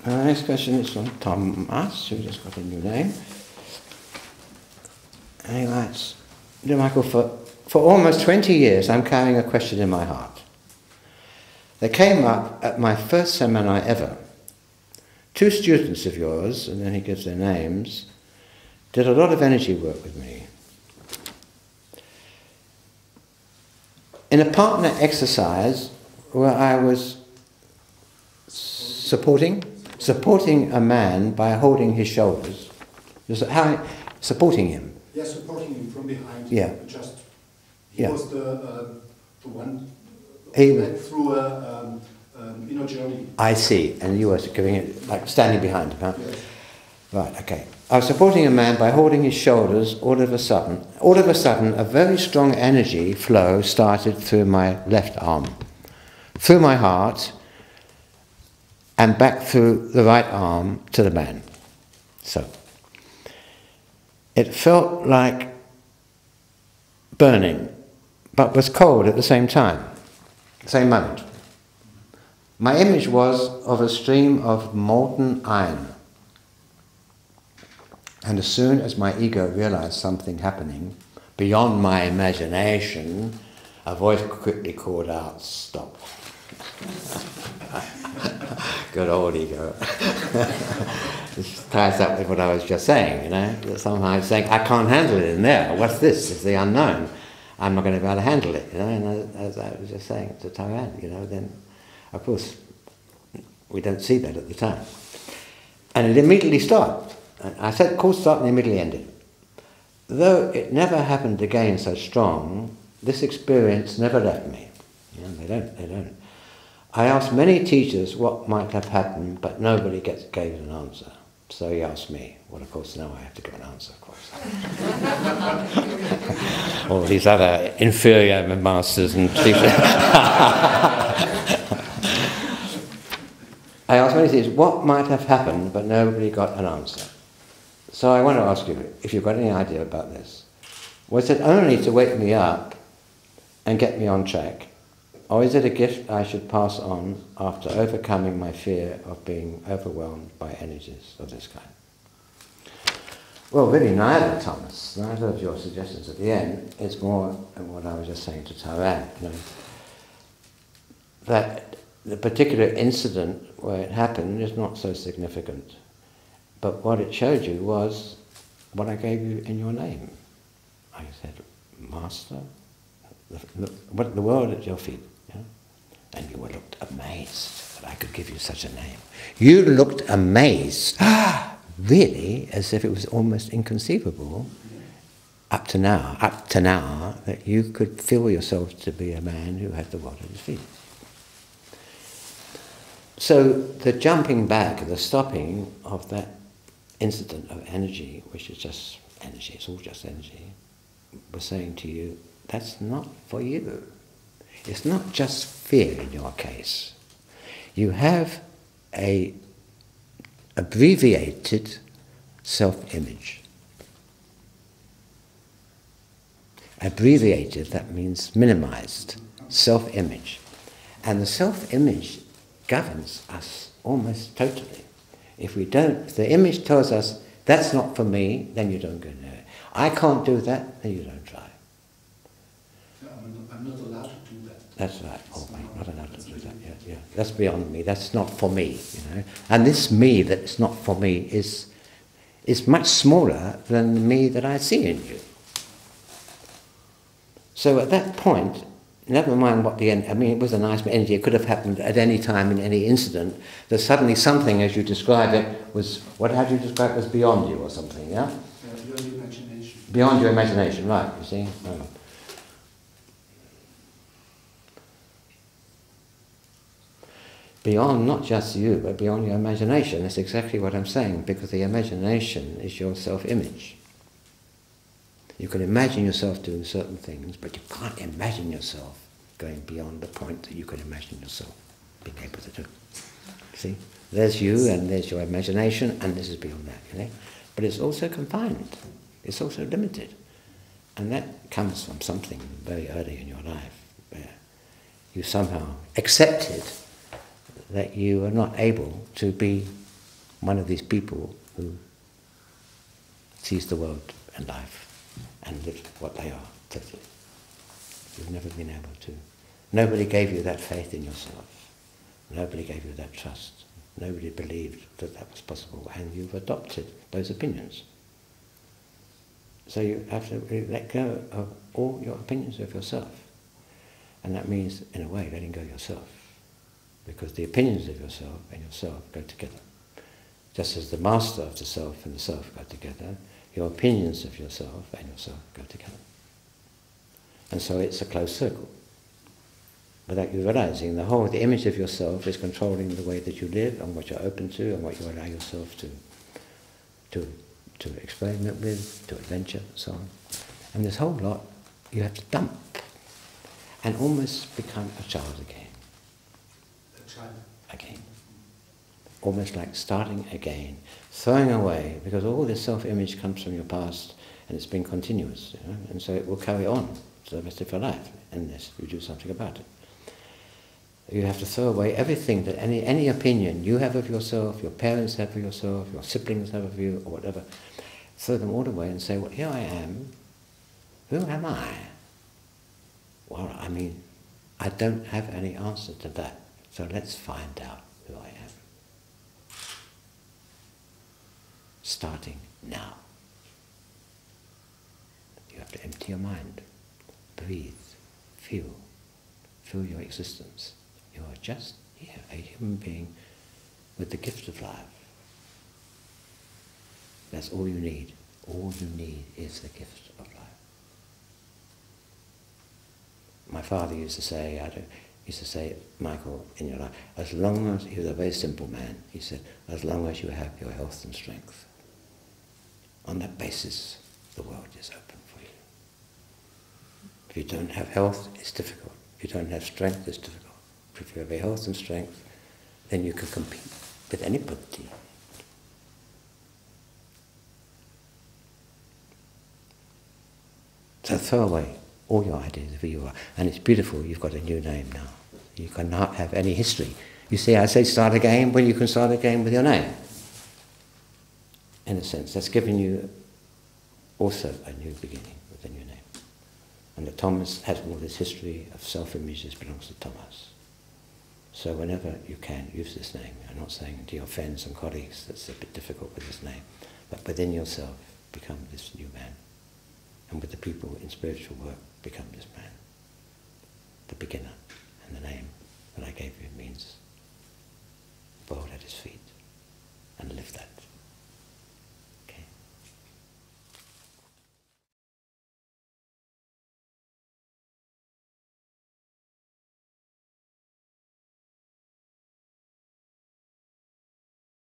Next question is from Thomas, who just got a new name. And he writes, Dear Michael, for almost 20 years I'm carrying a question in my heart. They came up at my first seminar ever. 2 students of yours, and then he gives their names, did a lot of energy work with me. In a partner exercise where I was supporting a man by holding his shoulders, supporting him. Yeah, supporting him from behind. Yeah. He was the one He who went through a inner journey. I see, and you were giving it, like standing behind him, huh? Yes. Right, okay. I was supporting a man by holding his shoulders. All of a sudden, a very strong energy flow started through my left arm, through my heart, and back through the right arm to the man. So, it felt like burning, but was cold at the same time, same moment. My image was of a stream of molten iron. And as soon as my ego realized something happening beyond my imagination, a voice quickly called out, "Stop." Good old ego. This ties up with what I was just saying, you know. That somehow I was saying, I can't handle it in there. What's this? It's the unknown. I'm not going to be able to handle it, you know. And as I was just saying to Taran, you know, then, of course, we don't see that at the time. And it immediately stopped. I said, call stop, and immediately ended. Though it never happened again so strong, this experience never left me. You know, they don't. I asked many teachers what might have happened, but nobody gave an answer. So he asked me. Well, of course, now I have to give an answer, of course. All these other inferior masters and teachers. I asked many teachers what might have happened, but nobody got an answer. So I want to ask you if you've got any idea about this. Was it only to wake me up and get me on track? Or is it a gift I should pass on after overcoming my fear of being overwhelmed by energies of this kind? Well, really neither, Thomas. Neither of your suggestions at the end. It's more what I was just saying to Taran. You know, that the particular incident where it happened is not so significant. But what it showed you was what I gave you in your name. I said, Master, the world at your feet. Yeah? And you looked amazed that I could give you such a name. You looked amazed, really, as if it was almost inconceivable up to now, that you could feel yourself to be a man who had the world at his feet. So the jumping back, the stopping of that incident of energy, which is just energy, it's all just energy, was saying to you, that's not for you. It's not just fear in your case. You have a abbreviated self-image. Abbreviated, that means minimized, self-image. And the self-image governs us almost totally. If we don't, if the image tells us, that's not for me, then you don't go there. I can't do that, then you don't try. I'm not allowed to do that. That's right. Oh, I'm not allowed to do that. Yeah. That's beyond me. That's not for me, you know. And this me that's not for me is much smaller than the me that I see in you. So at that point, never mind what the end, I mean, it was a nice energy. It could have happened at any time in any incident. That suddenly something, as you describe it, was, how do you describe it, was beyond you or something, yeah? Beyond your imagination. Beyond your imagination, right, you see? Oh. Beyond not just you, but beyond your imagination. That's exactly what I'm saying, because the imagination is your self-image. You can imagine yourself doing certain things, but you can't imagine yourself going beyond the point that you can imagine yourself being able to do. See? There's you, and there's your imagination, and this is beyond that, you know? But it's also confined. It's also limited. And that comes from something very early in your life, where you somehow accepted that you are not able to be one of these people who sees the world and life and lives what they are totally. You've never been able to. Nobody gave you that faith in yourself. Nobody gave you that trust. Nobody believed that that was possible, and you've adopted those opinions. So you have to really let go of all your opinions of yourself. And that means, in a way, letting go of yourself. Because the opinions of yourself and yourself go together. Just as the master of the self and the self go together, your opinions of yourself and yourself go together. And so it's a closed circle. Without you realizing, the image of yourself is controlling the way that you live and what you're open to and what you allow yourself to experiment with, to adventure, and so on. And this whole lot you have to dump and almost become a child again. A child. Again. Almost like starting again, throwing away, because all this self-image comes from your past and it's been continuous, you know? And so it will carry on for the rest of your life unless you do something about it. You have to throw away everything that any opinion you have of yourself, your parents have of yourself, your siblings have of you, or whatever. Throw them all away and say, well, here I am. Who am I? Well, I mean, I don't have any answer to that. So let's find out who I am. Starting now. You have to empty your mind. Breathe. Feel your existence. You are just here, a human being with the gift of life. That's all you need. All you need is the gift of life. My father used to say, Michael, in your life, as long as, he was a very simple man, he said, as long as you have your health and strength, on that basis, the world is open for you. If you don't have health, it's difficult. If you don't have strength, it's difficult. If you have health and strength, then you can compete with anybody. So throw away all your ideas of who you are. And it's beautiful, you've got a new name now. You cannot have any history. You see, I say start again, well, you can start again with your name. In a sense, that's giving you also a new beginning with a new name. And that Thomas has all this history of self-images belongs to Thomas. So whenever you can, use this name. I'm not saying to your friends and colleagues that's a bit difficult with this name, but within yourself, become this new man. And with the people in spiritual work, become this man. The beginner. And the name that I gave you means bow at his feet and live that.